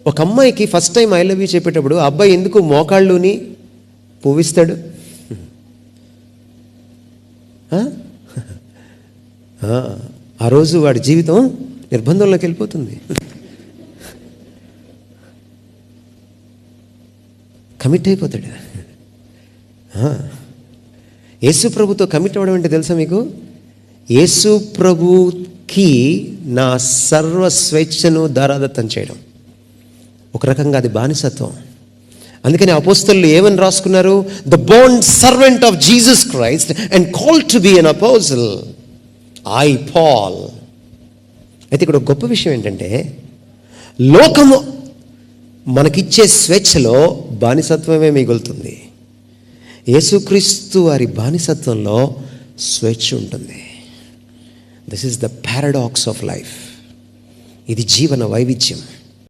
ఒక అమ్మాయికి first time I love you చెప్పేటప్పుడు ఆ అబ్బాయి ఎందుకు మోకాళ్ళుని పూవిస్తాడు? ఆ రోజు వాడి జీవితం నిర్బంధంలోకి వెళ్ళిపోతుంది. కమిట్ అయిపోతాడు. యేసు ప్రభుతో కమిట్ అవ్వడం అంటే తెలుసా మీకు? యేసు ప్రభుకి నా సర్వ స్వేచ్ఛను దారాదత్తం చేయడం. ఒక రకంగా అది బానిసత్వం. అందుకని అపోస్తలులు ఏమని రాసుకున్నారు? The bond servant of Jesus Christ and called to be an apostle, I Paul. అయితే ఇక్కడ ఒక గొప్ప విషయం ఏంటంటే, లోకము మనకిచ్చే స్వేచ్ఛలో బానిసత్వమే మిగులుతుంది. యేసుక్రీస్తు వారి బానిసత్వంలో స్వేచ్ఛ ఉంటుంది. This is the paradox of life. ఇది జీవన వైవిధ్యం.